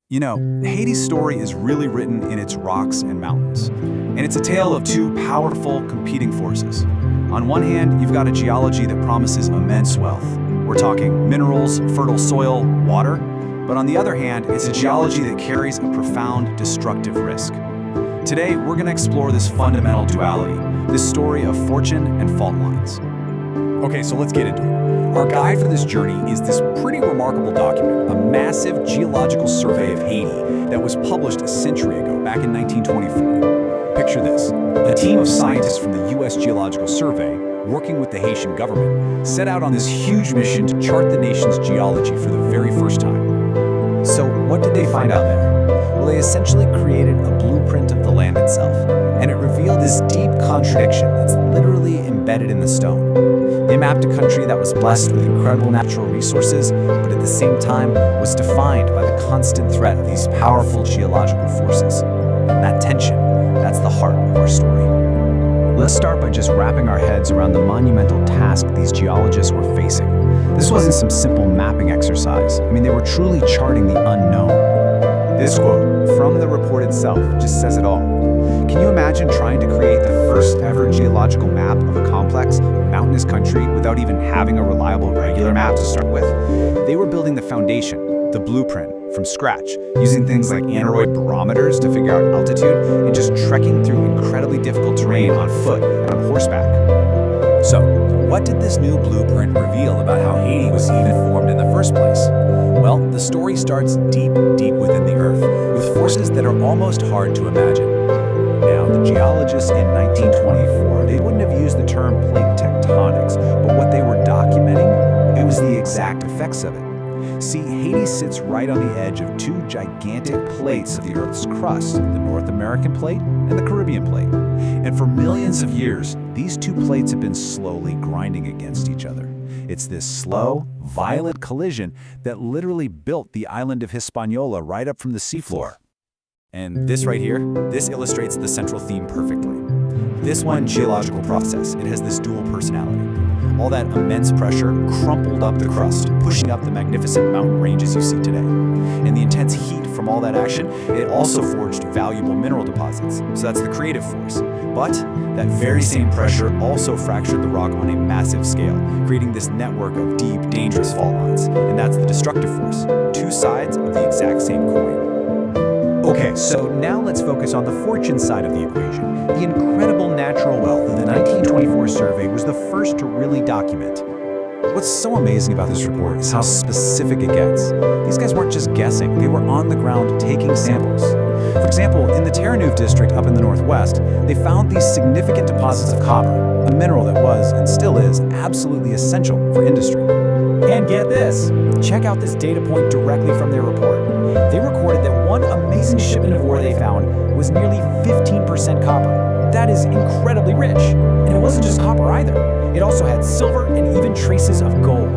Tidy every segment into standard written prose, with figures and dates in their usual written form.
You know, Haiti's story is really written in its rocks and mountains. And it's a tale of two powerful competing forces. On one hand, you've got a geology that promises immense wealth. We're talking minerals, fertile soil, water. But on the other hand, it's a geology that carries a profound destructive risk. Today, we're going to explore this fundamental duality, this story of fortune and fault lines. Okay, so let's get into it. Our guide for this journey is this pretty remarkable document, a massive geological survey of Haiti that was published a century ago, back in 1924. Picture this. A team of scientists from the U.S. Geological Survey, working with the Haitian government, set out on this huge mission to chart the nation's geology for the very first time. So what did they find out there? Well, they essentially created a blueprint of the land itself, and it revealed this deep contradiction that's literally embedded in the stone. They mapped a country that was blessed with incredible natural resources, but at the same time was defined by the constant threat of these powerful geological forces. And that tension, that's the heart of our story. Let's start by just wrapping our heads around the monumental task these geologists were facing. This wasn't some simple mapping exercise. They were truly charting the unknown. This quote from the report itself just says it all. Can you imagine trying to create the first ever geological map of a complex, mountainous country without even having a reliable regular map to start with? They were building the foundation, the blueprint, from scratch, using things like aneroid barometers to figure out altitude and just trekking through incredibly difficult terrain on foot and on horseback. So, what did this new blueprint reveal about how Haiti was even formed in the first place? Well, the story starts deep, deep within the earth, with forces that are almost hard to imagine. Now, the geologists in 1924, they wouldn't have used the term plate tectonics, but what they were documenting, it was the exact effects of it. See, Haiti sits right on the edge of two gigantic plates of the Earth's crust, the North American plate and the Caribbean plate. And for millions of years, these two plates have been slowly grinding against each other. It's this slow, violent collision that literally built the island of Hispaniola right up from the seafloor. And this right here, this illustrates the central theme perfectly. This one geological process, it has this dual personality. All that immense pressure crumpled up the crust, pushing up the magnificent mountain ranges you see today. And the intense heat from all that action, it also forged valuable mineral deposits. So that's the creative force. But that very same pressure also fractured the rock on a massive scale, creating this network of deep, dangerous fault lines. And that's the destructive force, two sides of the exact same coin. Okay, so now let's focus on the fortune side of the equation. The incredible natural wealth the 1924 survey was the first to really document. What's so amazing about this report is how specific it gets. These guys weren't just guessing, they were on the ground taking samples. For example, in the Terraneuve district up in the northwest, they found these significant deposits of copper, a mineral that was, and still is, absolutely essential for industry. And get this, check out this data point directly from their report. They recorded that one amazing shipment of ore they found was nearly 15% copper. That is incredibly rich. And it wasn't just copper either. It also had silver and even traces of gold.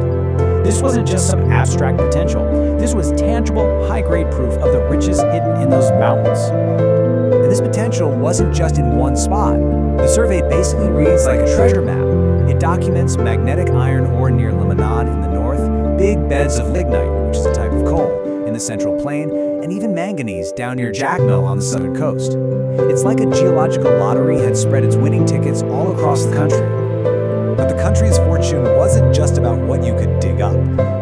This wasn't just some abstract potential. This was tangible, high-grade proof of the riches hidden in those mountains. And this potential wasn't just in one spot. The survey basically reads like a treasure map. It documents magnetic iron ore near Lemonade in the north, big beds of lignite, which is a type of coal, in the Central Plain, and even manganese down near Jackmill on the southern coast. It's like a geological lottery had spread its winning tickets all across the country. But the country's fortune wasn't just about what you could dig up.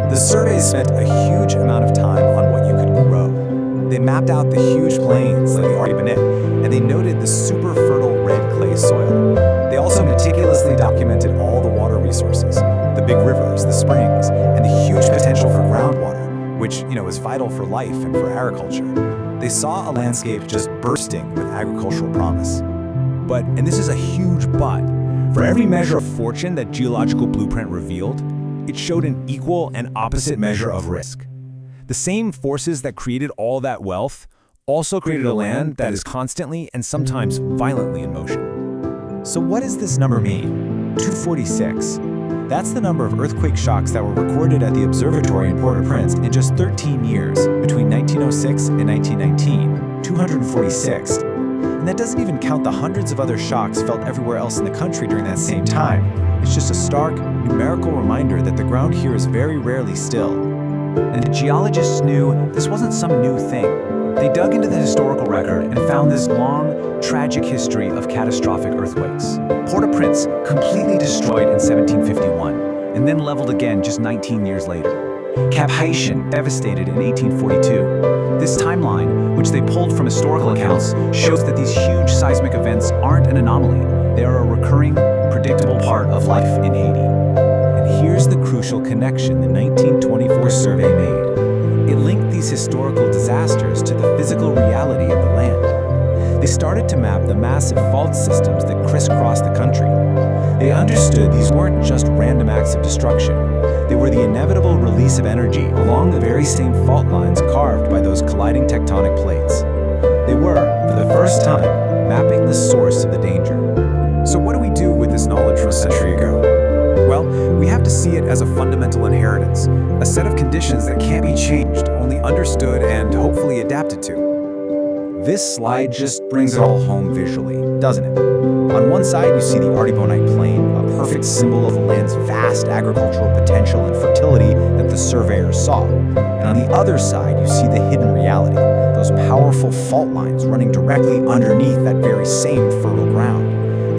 The survey spent a huge amount of time on what you could grow. They mapped out the huge plains like the Artibonite, and they noted the super fertile red clay soil. They also meticulously documented all the water resources, the big rivers, the springs, and the huge potential for groundwater, which, is vital for life and for agriculture. They saw a landscape just bursting with agricultural promise. But, and this is a huge but, for every measure of fortune that geological blueprint revealed, it showed an equal and opposite measure of risk. The same forces that created all that wealth also created a land that is constantly and sometimes violently in motion. So what does this number mean? 246. That's the number of earthquake shocks that were recorded at the observatory in Port-au-Prince in just 13 years, between 1906 and 1919, 246. And that doesn't even count the hundreds of other shocks felt everywhere else in the country during that same time. It's just a stark, numerical reminder that the ground here is very rarely still. And the geologists knew this wasn't some new thing. They dug into the historical record and found this long, tragic history of catastrophic earthquakes. Port-au-Prince completely destroyed in 1751, and then leveled again just 19 years later. Cap Haitian devastated in 1842. This timeline, which they pulled from historical accounts, shows that these huge seismic events aren't an anomaly. They are a recurring, predictable part of life in Haiti. And here's the crucial connection the 1924 survey made. It linked these historical disasters to the physical reality of the land. They started to map the massive fault systems that crisscross the country. They understood these weren't just random acts of destruction. They were the inevitable release of energy along the very same fault lines carved by those colliding tectonic plates. They were, for the first time, mapping the source of the danger. So what do we do with this knowledge from a century ago? Well, we have to see it as a fundamental inheritance, a set of conditions that can't be changed, only understood and hopefully adapted to. This slide just brings it all home visually, doesn't it? On one side, you see the Artibonite Plain, a perfect symbol of the land's vast agricultural potential and fertility that the surveyors saw. And on the other side, you see the hidden reality, those powerful fault lines running directly underneath that very same fertile ground.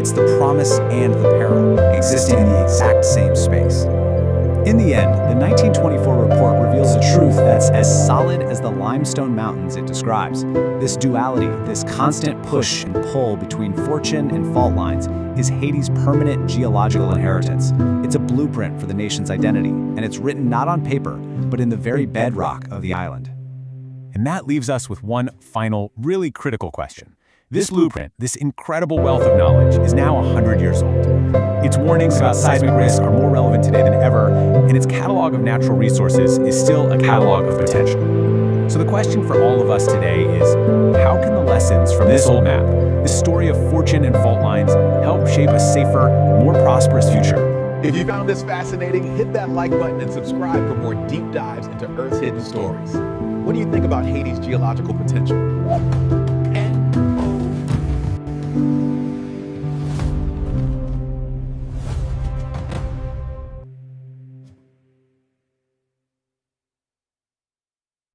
It's the promise and the peril, existing in the exact same space. In the end, the 1924 report reveals a truth that's as solid as the limestone mountains it describes. This duality, this constant push and pull between fortune and fault lines, is Haiti's permanent geological inheritance. It's a blueprint for the nation's identity, and it's written not on paper, but in the very bedrock of the island. And that leaves us with one final, really critical question. This blueprint, this incredible wealth of knowledge, is now 100 years old. Its warnings about seismic risk are more relevant today than ever, and its catalog of natural resources is still a catalog of potential. So the question for all of us today is, how can the lessons from this old map, this story of fortune and fault lines, help shape a safer, more prosperous future? If you found this fascinating, hit that like button and subscribe for more deep dives into Earth's hidden stories. What do you think about Haiti's geological potential?